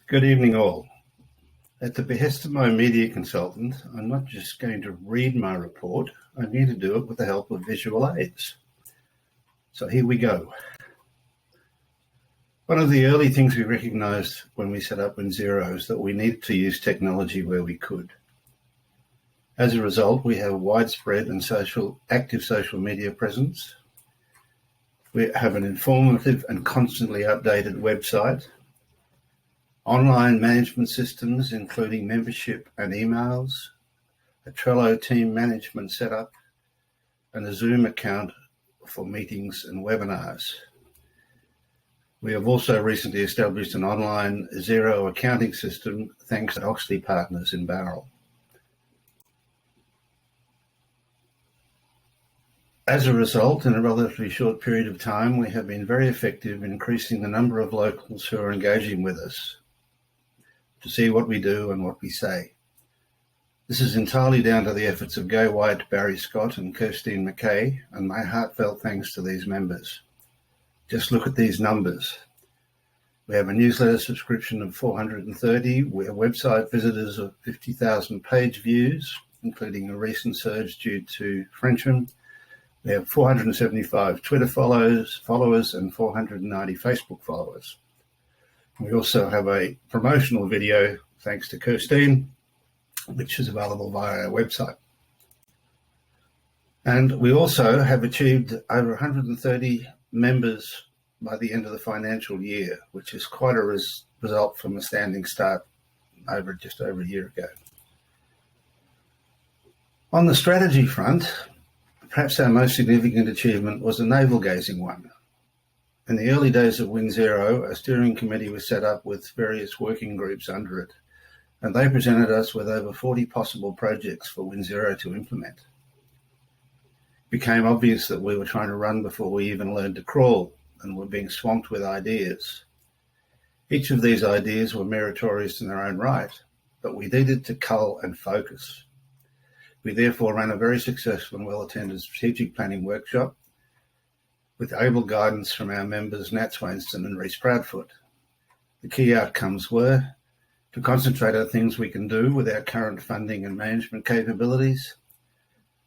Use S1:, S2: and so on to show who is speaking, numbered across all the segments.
S1: Good evening, all. At the behest of my media consultant, I'm not just going to read my report, I'm going to do it with the help of visual aids. So here we go. One of the early things we recognised when we set up WinZero is that we needed to use technology where we could. As a result, we have widespread and active social media presence. We have an informative and constantly updated website, online management systems, including membership and emails, a Trello team management setup, and a Zoom account for meetings and webinars. We have also recently established an online Xero accounting system thanks to Oxley Partners in Barrel. As a result, in a relatively short period of time, we have been very effective in increasing the number of locals who are engaging with us to see what we do and what we say. This is entirely down to the efforts of Gai White, Barry Scott and Kirstine McKay, and my heartfelt thanks to these members. Just look at these numbers. We have a newsletter subscription of 430, we have website visitors of 50,000 page views, including a recent surge due to Frenchman. We have 475 Twitter followers and 490 Facebook followers. We also have a promotional video, thanks to Kirstine, which is available via our website. And we also have achieved over 130 members by the end of the financial year, which is quite a result from a standing start just over a year ago. On the strategy front, perhaps our most significant achievement was a navel-gazing one. In the early days of WinZero, a steering committee was set up with various working groups under it, and they presented us with over 40 possible projects for WinZero to implement. It became obvious that we were trying to run before we even learned to crawl, and were being swamped with ideas. Each of these ideas were meritorious in their own right, but we needed to cull and focus. We therefore ran a very successful and well-attended strategic planning workshop with able guidance from our members Nat Swainston and Rhys Proudfoot. The key outcomes were to concentrate on things we can do with our current funding and management capabilities,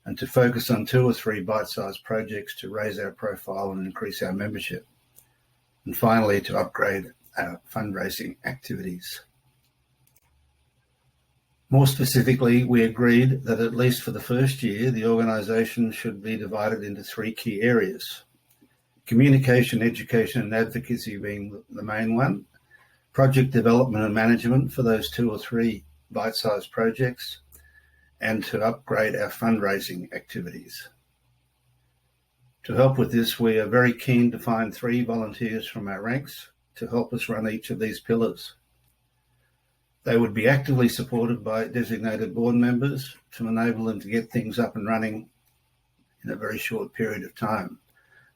S1: and to focus on 2 or 3 bite-sized projects to raise our profile and increase our membership, and finally to upgrade our fundraising activities. More specifically, we agreed that at least for the first year, the organisation should be divided into 3 key areas. Communication, education and advocacy being the main one, project development and management for those 2 or 3 bite-sized projects, and to upgrade our fundraising activities. To help with this, we are very keen to find 3 volunteers from our ranks to help us run each of these pillars. They would be actively supported by designated board members to enable them to get things up and running in a very short period of time.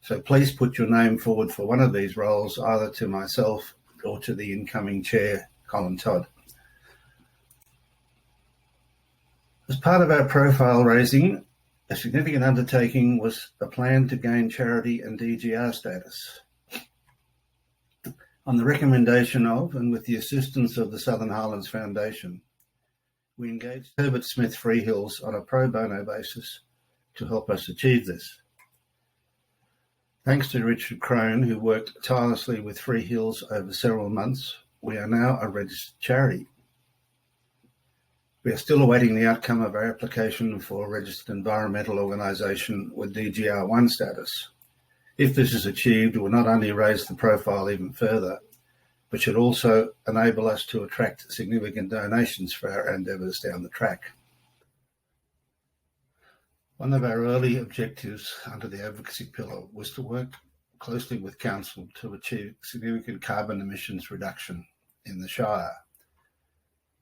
S1: So please put your name forward for one of these roles, either to myself or to the incoming chair, Colin Todd. As part of our profile raising, a significant undertaking was a plan to gain charity and DGR status. On the recommendation of, and with the assistance of the Southern Highlands Foundation, we engaged Herbert Smith Freehills on a pro bono basis to help us achieve this. Thanks to Richard Crone, who worked tirelessly with Freehills over several months, we are now a registered charity. We are still awaiting the outcome of our application for a registered environmental organisation with DGR1 status. If this is achieved, it will not only raise the profile even further, but should also enable us to attract significant donations for our endeavours down the track. One of our early objectives under the advocacy pillar was to work closely with Council to achieve significant carbon emissions reduction in the Shire,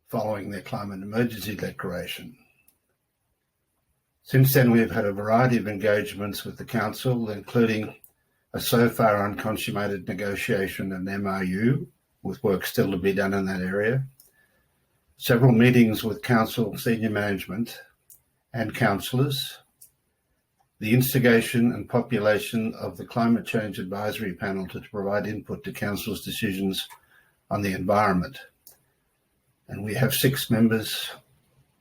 S1: following their climate emergency declaration. Since then, we have had a variety of engagements with the Council, including a so far unconsummated negotiation and MOU, with work still to be done in that area, several meetings with Council senior management and councillors, the instigation and population of the Climate Change Advisory Panel to provide input to Council's decisions on the environment, And we have 6 members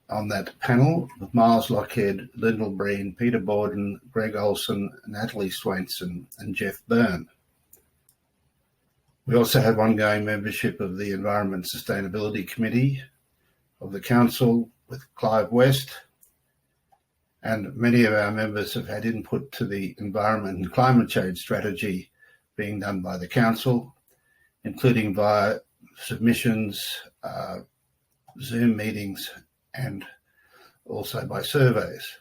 S1: on that panel, with Miles Lockhead, Lyndall Breen, Peter Borden, Greg Olson, Natalie Swainson, and Jeff Byrne. We also have ongoing membership of the Environment and Sustainability Committee of the Council with Clive West, and many of our members have had input to the environment and climate change strategy being done by the Council, including via submissions, Zoom meetings, and also by surveys.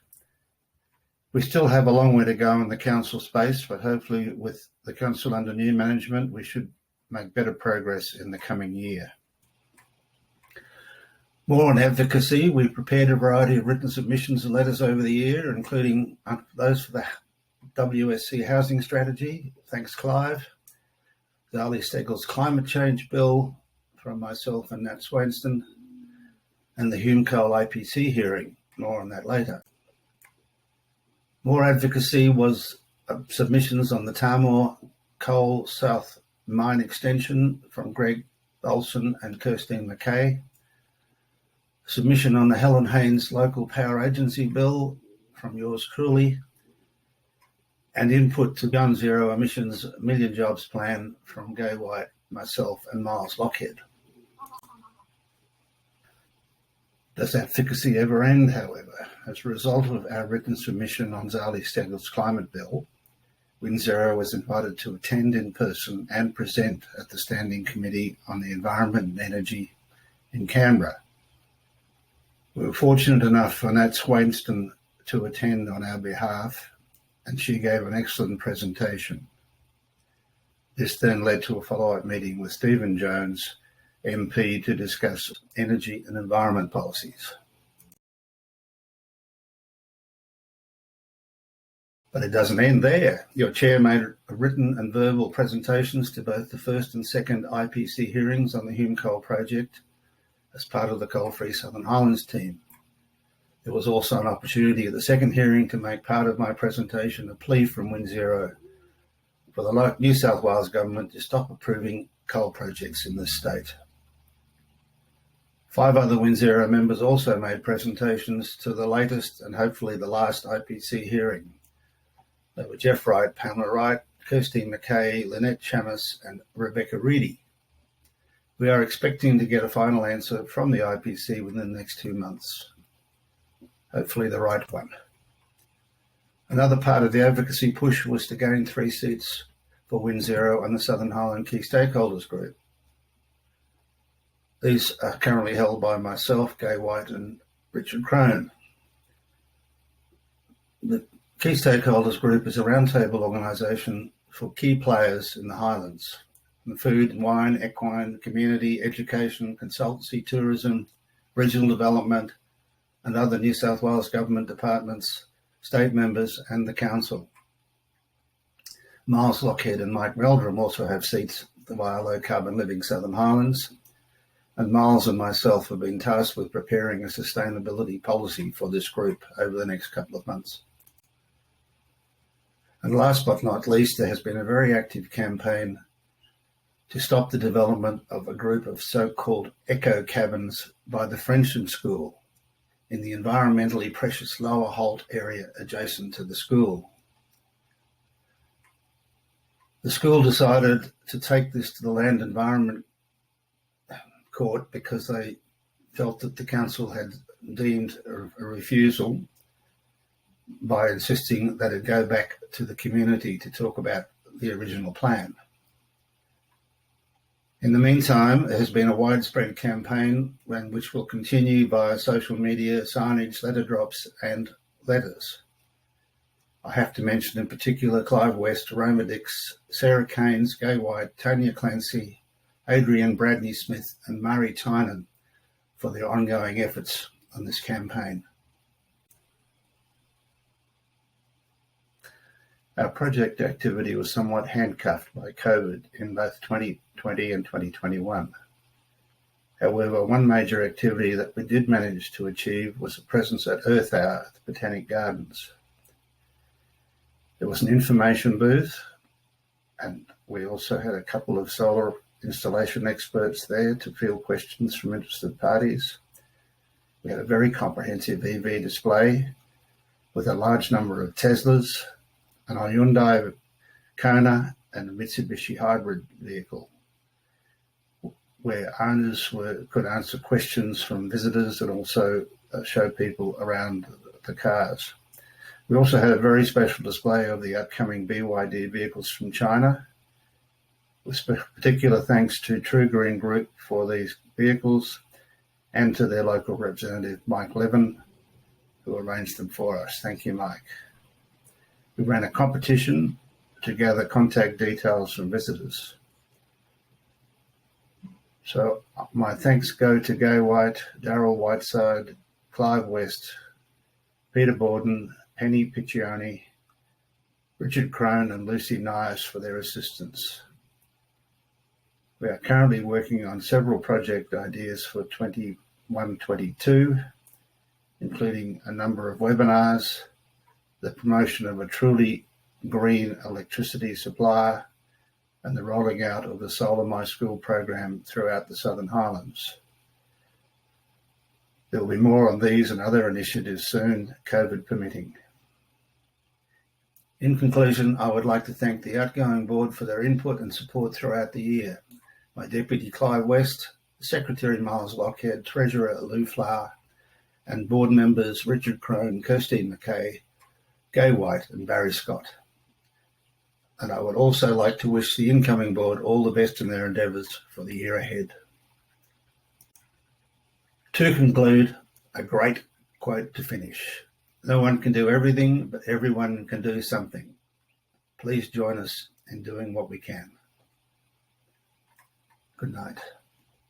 S1: We still have a long way to go in the Council space, but hopefully with the Council under new management, we should make better progress in the coming year. More on advocacy, we've prepared a variety of written submissions and letters over the year, including those for the WSC housing strategy, thanks Clive, Zali Steggall's climate change bill from myself and Nat Swainston, and the Hume Coal IPC hearing, more on that later. More advocacy was submissions on the Tamor Coal South Mine extension from Greg Olson and Kirstine McKay, submission on the Helen Haynes Local Power Agency bill from yours truly, and input to Beyond Zero Emissions Million Jobs Plan from Gay White, myself, and Miles Lockhead. Does advocacy ever end, however? As a result of our written submission on Zali Steggall's climate bill, WinZero was invited to attend in person and present at the Standing Committee on the Environment and Energy in Canberra. We were fortunate enough for Nat Swainston to attend on our behalf, and she gave an excellent presentation. This then led to a follow-up meeting with Stephen Jones, MP, to discuss energy and environment policies. But it doesn't end there. Your chair made written and verbal presentations to both the first and second IPC hearings on the Hume Coal project as part of the Coal-Free Southern Highlands team. There was also an opportunity at the second hearing to make part of my presentation a plea from WinZero for the New South Wales government to stop approving coal projects in this state. 5 other WinZero members also made presentations to the latest and hopefully the last IPC hearing. They were Jeff Wright, Pamela Wright, Kirstine McKay, Lynette Chammas, and Rebecca Reedy. We are expecting to get a final answer from the IPC within the next 2 months. Hopefully the right one. Another part of the advocacy push was to gain 3 seats for WinZero and the Southern Highland Key Stakeholders Group. These are currently held by myself, Gay White, and Richard Crone. The Key Stakeholders Group is a roundtable organisation for key players in the Highlands: the food, wine, equine, community, education, consultancy, tourism, regional development, and other New South Wales government departments, state members, and the council. Miles Lockhead and Mike Meldrum also have seats via Low Carbon Living Southern Highlands, and Miles and myself have been tasked with preparing a sustainability policy for this group over the next couple of months. And last but not least, there has been a very active campaign to stop the development of a group of so-called eco cabins by the Frensham School in the environmentally precious Lower Holt area adjacent to the school. The school decided to take this to the Land Environment Court because they felt that the council had deemed a refusal by insisting that it go back to the community to talk about the original plan. In the meantime, there has been a widespread campaign which will continue via social media, signage, letter drops, and letters. I have to mention in particular Clive West, Roma Dix, Sarah Keynes, Gay White, Tanya Clancy, Adrian Bradney Smith, and Murray Tynan for their ongoing efforts on this campaign. Our project activity was somewhat handcuffed by COVID in both 2020 and 2021. However, one major activity that we did manage to achieve was a presence at Earth Hour at the Botanic Gardens. There was an information booth, and we also had a couple of solar installation experts there to field questions from interested parties. We had a very comprehensive EV display with a large number of Teslas, an Hyundai Kona and a Mitsubishi hybrid vehicle, where owners could answer questions from visitors and also show people around the cars. We also had a very special display of the upcoming BYD vehicles from China, with particular thanks to True Green Group for these vehicles and to their local representative, Mike Levin, who arranged them for us. Thank you, Mike. We ran a competition to gather contact details from visitors. So my thanks go to Gay White, Darryl Whiteside, Clive West, Peter Borden, Penny Piccioni, Richard Crone and Lucy Nias for their assistance. We are currently working on several project ideas for 21-22, including a number of webinars, the promotion of a truly green electricity supplier, and the rolling out of the Solar My School program throughout the Southern Highlands. There will be more on these and other initiatives soon, COVID permitting. In conclusion, I would like to thank the outgoing board for their input and support throughout the year. My Deputy Clive West, Secretary Miles Lockhead, Treasurer Lou Flower, and board members Richard Crone, Kirstine McKay, Gay White and Barry Scott. And I would also like to wish the incoming board all the best in their endeavours for the year ahead. To conclude, a great quote to finish. No one can do everything, but everyone can do something. Please join us in doing what we can. Good night.